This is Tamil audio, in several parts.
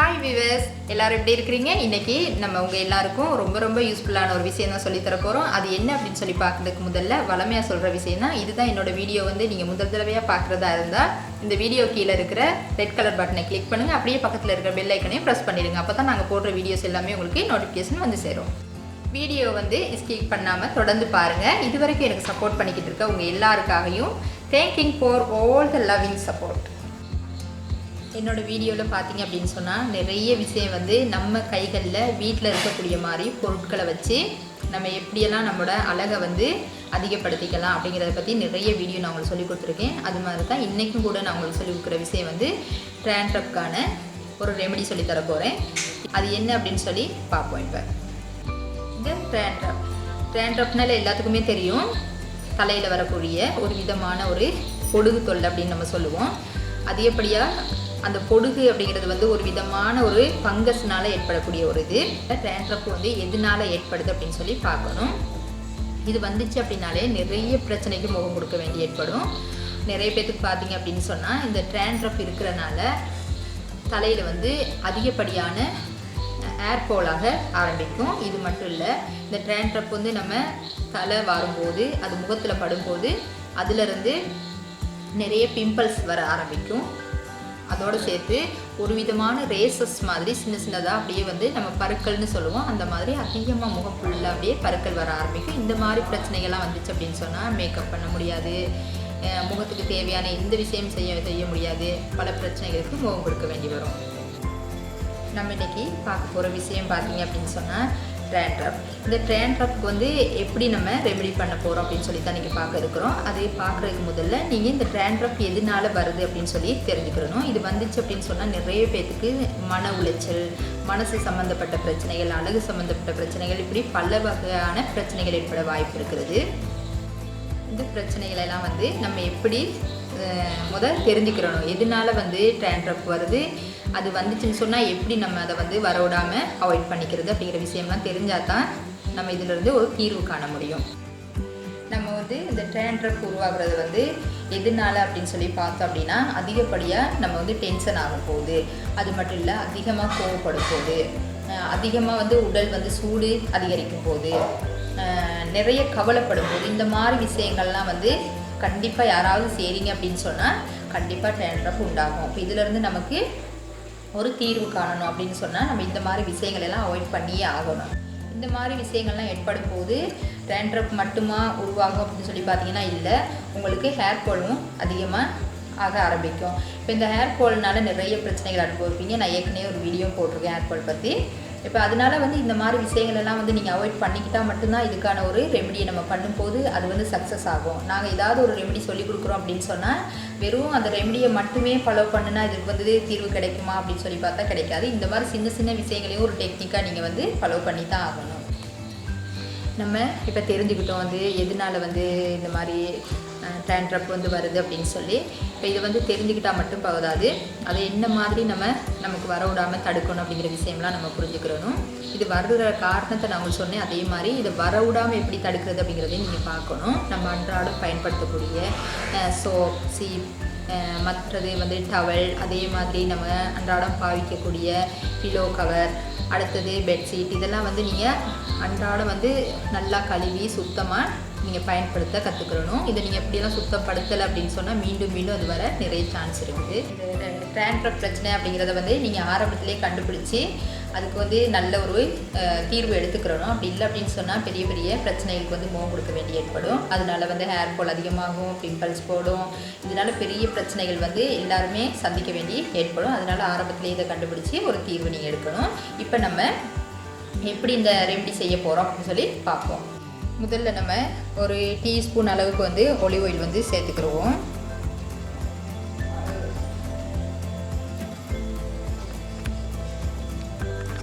ஹாய் வியூவர்ஸ், எல்லாரும் எப்படி இருக்கிறீங்க? இன்னைக்கு நம்ம உங்க எல்லாருக்கும் ரொம்ப யூஸ்ஃபுல்லான ஒரு விஷயம் தான் சொல்லி தர போறோம். அது என்ன அப்படின்னு சொல்லி பார்க்கறதுக்கு முதல்ல வளமையா சொல்ற விஷயம் தான். இதுதான் என்னோட வீடியோ நீங்க முதல் தடவையா பார்க்கறதா இருந்தா இந்த வீடியோ கீழே இருக்கிற ரெட் கலர் பட்டனை கிளிக் பண்ணுங்க. அப்படியே பக்கத்துல இருக்கிற பெல் ஐக்கனையும் பிரஸ் பண்ணிடுங்க. அப்பதான் நாங்க போடுற வீடியோஸ் எல்லாமே உங்களுக்கு நோட்டிஃபிகேஷன் வந்து சேரும். வீடியோ ஸ்கிப் பண்ணாம தொடர்ந்து பாருங்க. இதுவரைக்கும் எனக்கு சப்போர்ட் பண்ணிக்கிட்டு இருக்க உங்க எல்லாருக்காகவும் thanking for all the loving support. என்னோடய வீடியோவில் பார்த்தீங்க அப்படின்னு சொன்னால் நிறைய விஷயம் நம்ம கைகளில் வீட்டில் இருக்கக்கூடிய மாதிரி பொருட்களை வச்சு நம்ம எப்படியெல்லாம் நம்மளோட அழகை அதிகப்படுத்திக்கலாம் அப்படிங்கிறத பற்றி நிறைய வீடியோ நான் உங்களுக்கு சொல்லிக் கொடுத்துருக்கேன். அது மாதிரி தான் இன்றைக்கும் கூட நான் உங்களுக்கு சொல்லிக் கொடுக்குற விஷயம் ட்ராண்ட்ரப்கான ஒரு ரெமெடி சொல்லி தர போகிறேன். அது என்ன அப்படின்னு சொல்லி பார்ப்போம். இப்போ இந்த ட்ராண்ட்ரப்னால எல்லாத்துக்குமே தெரியும், தலையில் வரக்கூடிய ஒரு விதமான ஒரு பொடுகு தொல்லை அப்படின்னு நம்ம சொல்லுவோம். அதிகப்படியாக அந்த பொடுகு அப்படிங்கிறது ஒரு விதமான ஒரு ஃபங்கஸ்னால ஏற்படக்கூடிய ஒரு இது. ட்ராண்ட்ரப் எதனால ஏற்படுது அப்படின்னு சொல்லி பார்க்கணும். இது வந்துச்சு அப்படின்னாலே நிறைய பிரச்சனைக்கு முகம் கொடுக்க வேண்டி ஏற்படும். நிறைய பேத்துக்கு பார்த்தீங்க அப்படின்னு சொன்னால் இந்த ட்ராண்ட்ரப் இருக்கிறனால தலையில் அதிகப்படியான ஏர்ஃபாலாக ஆரம்பிக்கும். இது மட்டும் இல்லை, இந்த ட்ராண்ட்ரப் நம்ம தலை வரும்போது அது முகத்தில் படும்போது அதிலிருந்து நிறைய பிம்பிள்ஸ் வர ஆரம்பிக்கும். அதோடு சேர்த்து ஒரு விதமான ரேசஸ் மாதிரி சின்னதாக அப்படியே நம்ம பருக்கள்னு சொல்லுவோம். அந்த மாதிரி அதிகமாக முகம் ஃபுல்லாக அப்படியே பருக்கள் வர ஆரம்பிக்கும். இந்த மாதிரி பிரச்சனைகள்லாம் வந்துச்சு அப்படின்னு சொன்னால் மேக்கப் பண்ண முடியாது, முகத்துக்கு தேவையான எந்த விஷயம் செய்ய முடியாது, பல பிரச்சனைகளுக்கு முகம் கொடுக்க வேண்டி வரும். நம்ம இன்றைக்கி பார்க்க போகிற விஷயம் பார்த்தீங்க அப்படின்னு சொன்னால் ட்ராண்ட்ரப். இந்த ட்ராண்ட்ரப்க்கு எப்படி நம்ம ரெமெடி பண்ண போகிறோம் அப்படின்னு சொல்லி தான் நீங்கள் பார்க்க இருக்கிறோம். அது பார்க்குறதுக்கு முதல்ல நீங்கள் இந்த ட்ராண்ட்ரப் எதனால வருது அப்படின்னு சொல்லி தெரிஞ்சுக்கிறணும். இது வந்துச்சு அப்படின்னு சொன்னால் நிறைய பேருக்கு மன உளைச்சல், மனசு சம்மந்தப்பட்ட பிரச்சனைகள், அழகு சம்மந்தப்பட்ட பிரச்சனைகள், இப்படி பல வகையான பிரச்சனைகள் ஏற்பட வாய்ப்பு இருக்கிறது. இந்த பிரச்சனைகளெல்லாம் நம்ம எப்படி முதல் தெரிஞ்சுக்கிறணும். எதனால ட்ராண்ட்ரப் வருது, அது வந்துச்சுன்னு சொன்னால் எப்படி நம்ம அதை வரவிடாமல் அவாய்ட் பண்ணிக்கிறது அப்படிங்கிற விஷயம்லாம் தெரிஞ்சால் தான் நம்ம இதிலிருந்து ஒரு தீர்வு காண முடியும். நம்ம இந்த ட்ராண்ட்ரப் உருவாகிறது எதனால அப்படின்னு சொல்லி பார்த்தோம் அப்படின்னா, அதிகப்படியாக நம்ம டென்ஷன் ஆகும் போது, அது மட்டும் இல்லை அதிகமாக கோவப்படும் போது, அதிகமாக உடல் சூடு அதிகரிக்கும் போது, நிறைய கவலைப்படும் போது, இந்த மாதிரி விஷயங்கள்லாம் கண்டிப்பாக யாராவது செய்கிறீங்க அப்படின்னு சொன்னால் கண்டிப்பாக ட்ராண்ட்ரப் உண்டாகும். இப்போ இதிலேருந்து நமக்கு ஒரு தீர்வு காணணும் அப்படின்னு சொன்னால் நம்ம இந்த மாதிரி விஷயங்கள் எல்லாம் அவாய்ட் பண்ணியே ஆகணும். இந்த மாதிரி விஷயங்கள்லாம் ஏற்படும் போது ட்ராண்ட்ரப் மட்டுமா உருவாகும் அப்படின்னு சொல்லி பார்த்தீங்கன்னா இல்லை, உங்களுக்கு ஹேர் ஃபாலும் அதிகமாக ஆக ஆரம்பிக்கும். இப்போ இந்த ஹேர் ஃபால்னால நிறைய பிரச்சனைகள் அனுபவிப்பீங்க. நான் ஏற்கனவே ஒரு வீடியோ போட்டிருக்கேன் ஹேர் ஃபால் பற்றி. இப்போ அதனால இந்த மாதிரி விஷயங்கள் எல்லாம் நீங்கள் அவாய்ட் பண்ணிக்கிட்டால் மட்டும்தான் இதுக்கான ஒரு ரெமெடியை நம்ம பண்ணும்போது அது சக்ஸஸ் ஆகும். நாங்கள் ஏதாவது ஒரு ரெமெடி சொல்லி கொடுக்குறோம் அப்படின்னு சொன்னால் வெறும் அந்த ரெமெடியை மட்டுமே ஃபாலோ பண்ணுனா இதுக்கு தீர்வு கிடைக்குமா அப்படின்னு சொல்லி பார்த்தா கிடைக்காது. இந்த மாதிரி சின்ன விஷயங்களையும் ஒரு டெக்னிக்காக நீங்கள் ஃபாலோ பண்ணி தான் ஆகணும். நம்ம இப்போ தெரிஞ்சுக்கிட்டோம் எதனால இந்த மாதிரி ட்ராண்ட்ரப் வருது அப்படின்னு சொல்லி. இப்போ இதை தெரிஞ்சுக்கிட்டால் மட்டும் போதாது, அதை என்ன மாதிரி நமக்கு வர விடாமல் தடுக்கணும் அப்படிங்கிற விஷயம்லாம் நம்ம புரிஞ்சுக்கிறணும். இது வர்ற காரணத்தை நான் உங்களுக்கு சொன்னேன். அதே மாதிரி இதை வர விடாமல் எப்படி தடுக்கிறது அப்படிங்கிறதையும் நீங்கள் பார்க்கணும். நம்ம அன்றாடம் பயன்படுத்தக்கூடிய சோப், சீப், மற்றது டவல், அதே மாதிரி நம்ம அன்றாடம் பாவிக்கக்கூடிய பிலோ கவர், அடுத்தது பெட்ஷீட், இதெல்லாம் நீங்கள் அன்றாடம் நல்லா கழுவி சுத்தமாக நீங்கள் பயன்படுத்த கற்றுக்கிறணும். இதை நீங்கள் எப்படியெல்லாம் சுத்தப்படுத்தலை அப்படின்னு சொன்னால் மீண்டும் அது வர நிறைய சான்ஸ் இருக்குது. இந்த ட்ராண்ட்ரப் பிரச்சனை அப்படிங்கிறத நீங்கள் ஆரம்பத்திலே கண்டுபிடிச்சி அதுக்கு நல்ல ஒரு தீர்வு எடுத்துக்கிறணும். அப்படி இல்லை அப்படின்னு சொன்னால் பெரிய பிரச்சனைகளுக்கு முகம் கொடுக்க வேண்டி ஏற்படும். அதனால ஹேர் ஃபால் அதிகமாகும், பிம்பிள்ஸ் போடும். இதனால் பெரிய பிரச்சனைகள் எல்லாருமே சந்திக்க வேண்டி ஏற்படும். அதனால் ஆரம்பத்திலே இதை கண்டுபிடிச்சி ஒரு தீர்வு நீங்கள் எடுக்கணும். இப்போ நம்ம எப்படி இந்த ரெமெடி செய்ய போகிறோம் அப்படின்னு சொல்லி பார்ப்போம். முதல்ல நம்ம ஒரு டீஸ்பூன் அளவுக்கு ஒலிவ் ஆயில் சேர்த்துக்கிடுவோம்.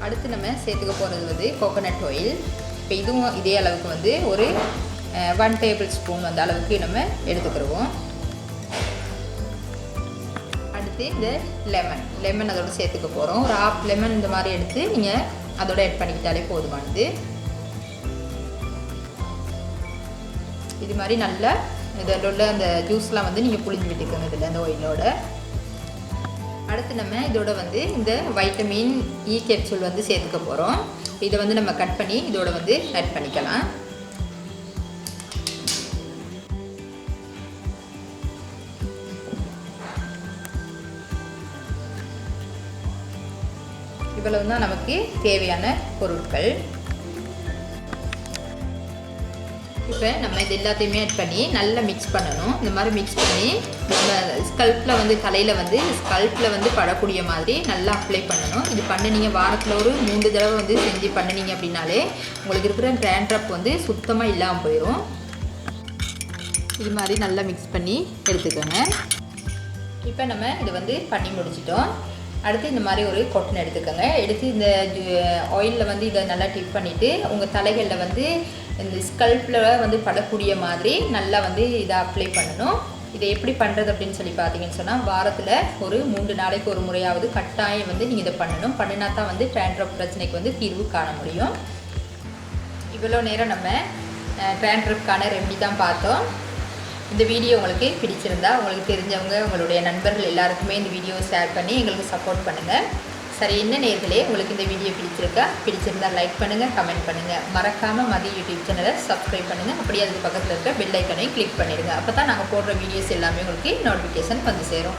அடுத்து நம்ம சேர்த்துக்க போகிறது கோகோனட் ஆயில். இப்போ இதுவும் இதே அளவுக்கு ஒரு 1 டேபிள் ஸ்பூன் அளவுக்கு நம்ம எடுத்துக்கிடுவோம். அடுத்து இந்த லெமன் அதோட சேர்த்துக்க போகிறோம். ஒரு 1/2 லெமன் இந்த மாதிரி எடுத்து நீங்கள் அதோட ஆட் பண்ணிக்கிட்டாலே போதுமானது. இது மாதிரி நல்லா இதில் உள்ள அந்த ஜூஸ்லாம் நீங்கள் புளிஞ்சு விட்டுக்கோங்க இதில் அந்த ஆயிலோட. அடுத்து நம்ம இதோட வந்து இந்த வைட்டமின் இ கேப்சூல் வந்து சேர்த்துக்க போகிறோம். இதை வந்து நம்ம கட் பண்ணி இதோட வந்து ஆட் பண்ணிக்கலாம். இவ்வளவு தான் நமக்கு தேவையான பொருட்கள். இப்போ நம்ம இது எல்லாத்தையுமே ஆட் பண்ணி நல்லா மிக்ஸ் பண்ணணும். இந்த மாதிரி மிக்ஸ் பண்ணி நம்ம ஸ்கல்ப்பில் வந்து ஸ்கல்ப்பில் வந்து படக்கூடிய மாதிரி நல்லா அப்ளை பண்ணணும். இது பண்ணினீங்க வாரத்தில் ஒரு 3 தடவை வந்து செஞ்சு பண்ணினீங்க அப்படின்னாலே உங்களுக்கு இருக்கிற டேண்ட்ரஃப் வந்து சுத்தமாக இல்லாமல் போயிடும். இது மாதிரி நல்லா மிக்ஸ் பண்ணி எடுத்துக்கோங்க. இப்போ நம்ம இதை வந்து பண்ணி முடிச்சிட்டோம். அடுத்து இந்த மாதிரி ஒரு கொட்டனை எடுத்துக்கோங்க. எடுத்து இந்த ஆயிலில் வந்து இதை நல்லா டிப் பண்ணிவிட்டு உங்கள் தலைகளில் வந்து இந்த ஸ்கல்ப்பில் வந்து படக்கூடிய மாதிரி நல்லா வந்து இதை அப்ளை பண்ணணும். இதை எப்படி பண்ணுறது அப்படின்னு சொல்லி பார்த்தீங்கன்னு சொன்னால் வாரத்தில் ஒரு 3 நாளைக்கு ஒரு முறையாவது கட்டாயம் வந்து நீங்கள் இதை பண்ணணும். பண்ணினா தான் வந்து டேண்ட்ரஃப் பிரச்சனைக்கு வந்து தீர்வு காண முடியும். இவ்வளோ நேரம் நம்ம டேண்ட்ரஃப்கான ரெமெடி தான் பார்த்தோம். இந்த வீடியோ உங்களுக்கு பிடிச்சிருந்தா உங்களுக்கு தெரிஞ்சவங்க உங்களுடைய நண்பர்கள் எல்லாருக்குமே இந்த வீடியோவை ஷேர் பண்ணி எங்களுக்கு சப்போர்ட் பண்ணுங்கள். சரி, என்ன நேயர்களே, உங்களுக்கு இந்த வீடியோ பிடிச்சிருந்தா லைக் பண்ணுங்கள், கமெண்ட் பண்ணுங்கள். மறக்காமல் மதி யூடியூப் சேனலை சப்ஸ்கிரைப் பண்ணுங்கள். அப்படியே அதுக்கு பக்கத்தில் இருக்க பெல் ஐக்கனையும் கிளிக் பண்ணிடுங்க. அப்போ தான் நாங்கள் போடுற வீடியோஸ் எல்லாமே உங்களுக்கு நோட்டிஃபிகேஷன் வந்து சேரும்.